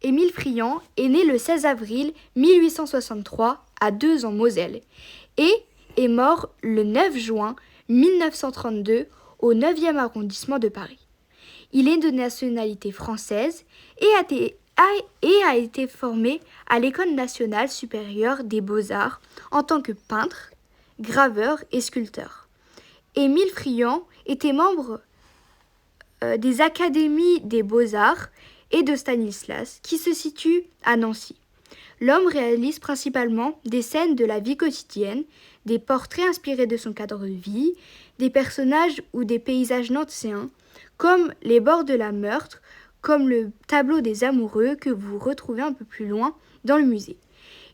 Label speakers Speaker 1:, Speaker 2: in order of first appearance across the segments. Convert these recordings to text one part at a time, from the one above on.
Speaker 1: Émile Friant est né le 16 avril 1863 à Deux en Moselle et est mort le 9 juin 1932 au 9e arrondissement de Paris. Il est de nationalité française et a été formé à l'École nationale supérieure des beaux-arts en tant que peintre, graveur et sculpteur. Émile Friant était membre des académies des beaux-arts et de Stanislas, qui se situe à Nancy. L'homme réalise principalement des scènes de la vie quotidienne, des portraits inspirés de son cadre de vie, des personnages ou des paysages nancéens, comme les bords de la Meurthe, comme le tableau des amoureux que vous retrouvez un peu plus loin dans le musée.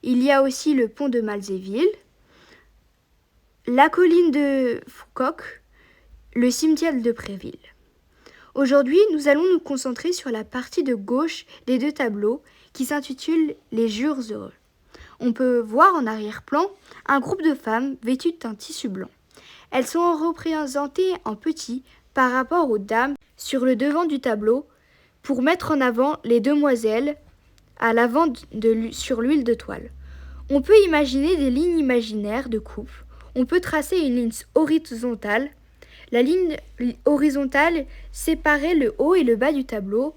Speaker 1: Il y a aussi le pont de Malzéville, la colline de Foucault, le cimetière de Préville. Aujourd'hui, nous allons nous concentrer sur la partie de gauche des deux tableaux qui s'intitule « Les jours heureux ». On peut voir en arrière-plan un groupe de femmes vêtues d'un tissu blanc. Elles sont représentées en petit par rapport aux dames sur le devant du tableau pour mettre en avant les demoiselles à l'avant sur l'huile de toile. On peut imaginer des lignes imaginaires de coupe. On peut tracer une ligne horizontale. La ligne horizontale séparait le haut et le bas du tableau.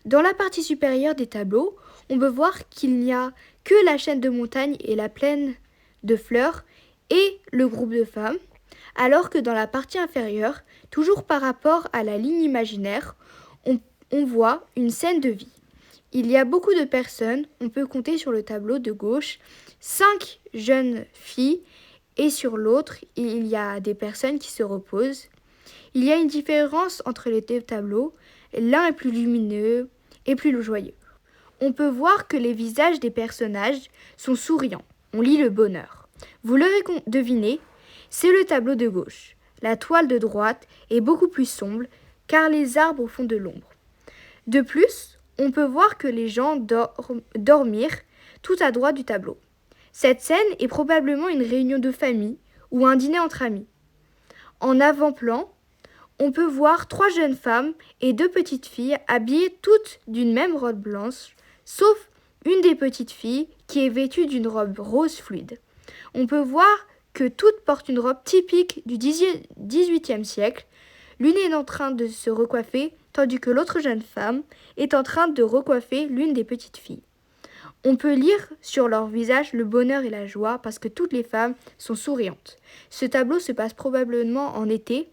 Speaker 1: Dans la partie supérieure des tableaux, on peut voir qu'il n'y a que la chaîne de montagne et la plaine de fleurs et le groupe de femmes, alors que dans la partie inférieure, toujours par rapport à la ligne imaginaire, on voit une scène de vie. Il y a beaucoup de personnes, on peut compter sur le tableau de gauche 5 jeunes filles et sur l'autre, il y a des personnes qui se reposent. Il y a une différence entre les deux tableaux, l'un est plus lumineux et plus joyeux. On peut voir que les visages des personnages sont souriants, on lit le bonheur. Vous l'aurez deviné, c'est le tableau de gauche. La toile de droite est beaucoup plus sombre car les arbres font de l'ombre. De plus, on peut voir que les gens dormirent tout à droite du tableau. Cette scène est probablement une réunion de famille ou un dîner entre amis. En avant-plan, on peut voir 3 jeunes femmes et 2 petites filles habillées toutes d'une même robe blanche, sauf une des petites filles qui est vêtue d'une robe rose fluide. On peut voir que toutes portent une robe typique du XVIIIe siècle. L'une est en train de se recoiffer, tandis que l'autre jeune femme est en train de recoiffer l'une des petites filles. On peut lire sur leur visage le bonheur et la joie parce que toutes les femmes sont souriantes. Ce tableau se passe probablement en été,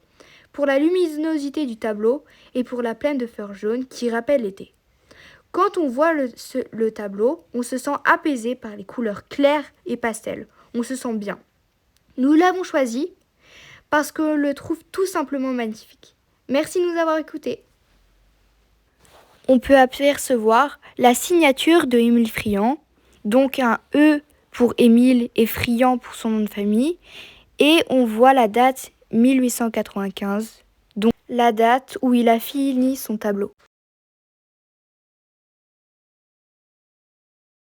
Speaker 1: pour la luminosité du tableau et pour la plaine de fleurs jaunes qui rappelle l'été. Quand on voit le tableau, on se sent apaisé par les couleurs claires et pastel. On se sent bien. Nous l'avons choisi parce qu'on le trouve tout simplement magnifique. Merci de nous avoir écoutés. On peut apercevoir la signature de Émile Friant, donc un E pour Émile et Friant pour son nom de famille, et on voit la date 1895, donc la date où il a fini son tableau.